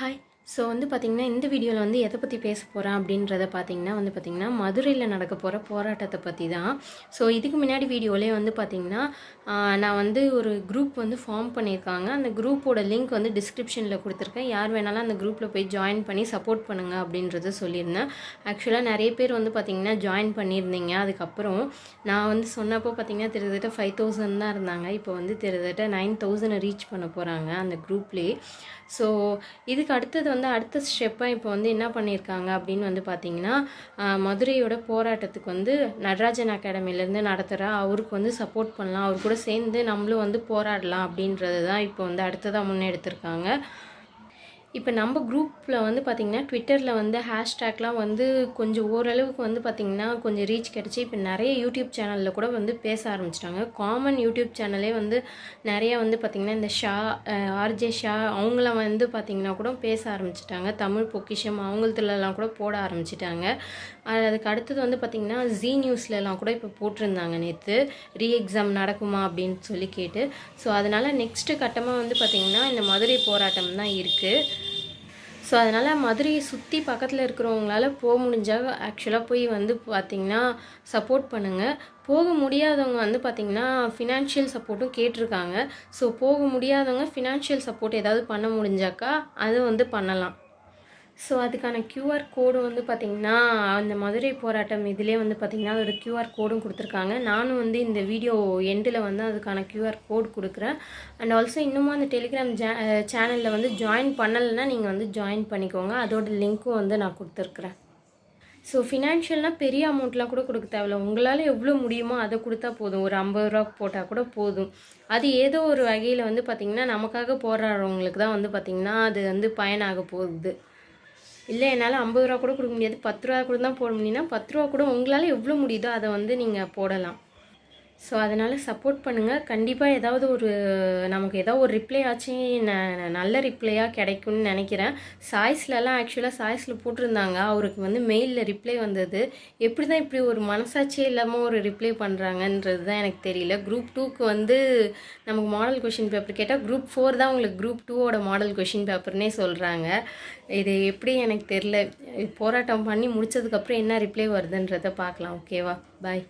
Hi. So வந்து பார்த்திங்கன்னா, இந்த வீடியோவில் வந்து எதை பற்றி பேச போகிறேன் அப்படின்றத பார்த்திங்கன்னா மதுரையில் நடக்க போகிற போராட்டத்தை பற்றி தான். ஸோ இதுக்கு முன்னாடி வீடியோலேயே வந்து பார்த்திங்கன்னா, நான் வந்து ஒரு குரூப் வந்து ஃபார்ம் பண்ணியிருக்காங்க. அந்த குரூப்போட லிங்க் வந்து டிஸ்கிரிப்ஷனில் கொடுத்துருக்கேன். யார் வேணாலும் அந்த குரூப்பில் போய் ஜாயின் பண்ணி சப்போர்ட் பண்ணுங்கள் அப்படின்றத சொல்லியிருந்தேன். ஆக்சுவலாக நிறைய பேர் வந்து பார்த்திங்கன்னா ஜாயின் பண்ணியிருந்தீங்க. அதுக்கப்புறம் நான் வந்து சொன்னப்போ பார்த்திங்கன்னா கிட்டத்தட்ட 5000 தான் இருந்தாங்க. இப்போ வந்து கிட்டத்தட்ட 9000 ரீச் பண்ண போகிறாங்க அந்த குரூப்லேயே. ஸோ இதுக்கு அடுத்தது வந்து அடுத்த ஸ்டெப்பாக இப்போ வந்து என்ன பண்ணியிருக்காங்க அப்படின்னு வந்து பார்த்திங்கன்னா, மதுரையோட போராட்டத்துக்கு வந்து நடராஜன் அகாடமிலேருந்து நடத்துகிற அவருக்கு வந்து சப்போர்ட் பண்ணலாம், அவர் கூட சேர்ந்து நம்மளும் வந்து போராடலாம் அப்படின்றது தான் இப்போ வந்து அடுத்ததாக முன்னெடுத்திருக்காங்க. இப்போ நம்ம குரூப்பில் வந்து பார்த்திங்கன்னா ட்விட்டரில் வந்து ஹேஷ்டேக்லாம் வந்து கொஞ்சம் ஓரளவுக்கு வந்து பார்த்திங்கன்னா கொஞ்சம் ரீச் கிடச்சி இப்போ நிறைய யூடியூப் சேனலில் கூட வந்து பேச ஆரம்பிச்சிட்டாங்க. காமன் யூடியூப் சேனலே வந்து நிறைய வந்து பார்த்திங்கன்னா இந்த ஆர்ஜே ஷா அவங்களாம் வந்து பார்த்திங்கன்னா கூட பேச ஆரம்பிச்சிட்டாங்க. தமிழ் பொக்கிஷம் அவங்களதுலலாம் கூட போட ஆரம்பிச்சிட்டாங்க. அதுக்கு அடுத்தது வந்து பார்த்திங்கன்னா ஜீ நியூஸ்லலாம் கூட இப்போ போட்டிருந்தாங்க நேற்று எக்ஸாம் நடக்குமா அப்படின்னு சொல்லி கேட்டு. ஸோ அதனால் நெக்ஸ்ட்டு கட்டமாக வந்து பார்த்திங்கன்னா இந்த மதுரை போராட்டம் தான் இருக்குது. ஸோ அதனால் மதுரையை சுற்றி பக்கத்தில் இருக்கிறவங்களால போக முடிஞ்சால் ஆக்சுவலாக போய் வந்து பார்த்திங்கன்னா சப்போர்ட் பண்ணுங்கள். போக முடியாதவங்க வந்து பார்த்திங்கன்னா ஃபினான்ஷியல் சப்போர்ட்டும் கேட்டிருக்காங்க. ஸோ போக முடியாதவங்க ஃபினான்ஷியல் சப்போர்ட் ஏதாவது பண்ண முடிஞ்சாக்கா அது வந்து பண்ணலாம். ஸோ அதுக்கான QR கோடு வந்து பார்த்திங்கன்னா அந்த மதுரை போராட்டம் இதிலே வந்து பார்த்திங்கன்னா அதோட QR கோடும் கொடுத்துருக்காங்க. நானும் வந்து இந்த வீடியோ எண்டில் வந்து அதுக்கான QR கோட் கொடுக்குறேன். அண்ட் ஆல்சோ இன்னமும் அந்த டெலிகிராம் சேனலில் வந்து ஜாயின் பண்ணலைன்னா நீங்கள் வந்து ஜாயின் பண்ணிக்கோங்க. அதோட லிங்க்கும் வந்து நான் கொடுத்துருக்குறேன். ஸோ ஃபினான்ஷியல்னால் பெரிய அமௌண்ட்லாம் கூட கொடுக்க தேவையில்ல. உங்களால் எவ்வளோ முடியுமோ அதை கொடுத்தா போதும். ஒரு 50 ரூபா போட்டால் கூட போதும். அது ஏதோ ஒரு வகையில் வந்து பார்த்திங்கன்னா நமக்காக போராடுறவங்களுக்கு தான் வந்து பார்த்திங்கன்னா அது வந்து பயனாக போகுது. இல்லை என்னால் 50 ரூபா கூட கொடுக்க முடியாது, 10 ரூபா கூட தான் போட முடியும்னா 10 ரூபா கூட உங்களால் எவ்வளோ முடியுதோ அதை வந்து நீங்கள் போடலாம். ஸோ அதனால் சப்போர்ட் பண்ணுங்கள். கண்டிப்பாக ஏதாவது ஒரு நமக்கு ஏதாவது ஒரு ரிப்ளை ஆச்சு நல்ல ரிப்ளையாக கிடைக்கும்னு நினைக்கிறேன். சாய்ஸ்லலாம் ஆக்சுவலாக சாய்ஸில் போட்டிருந்தாங்க, அவருக்கு வந்து மெயிலில் ரிப்ளை வந்தது. எப்படி தான் இப்படி ஒரு மனசாட்சியே இல்லாமல் ஒரு ரிப்ளை பண்ணுறாங்கன்றது தான் எனக்கு தெரியல. குரூப் 2க்கு வந்து நமக்கு மாடல் கொஷின் பேப்பர் கேட்டால் குரூப் 4 தான் உங்களுக்கு குரூப் 2ஓட மாடல் கொஷின் பேப்பர்னே சொல்கிறாங்க. இது எப்படி எனக்கு தெரில. போராட்டம் பண்ணி முடித்ததுக்கப்புறம் என்ன ரிப்ளை வருதுன்றதை பார்க்கலாம். ஓகேவா? பாய்.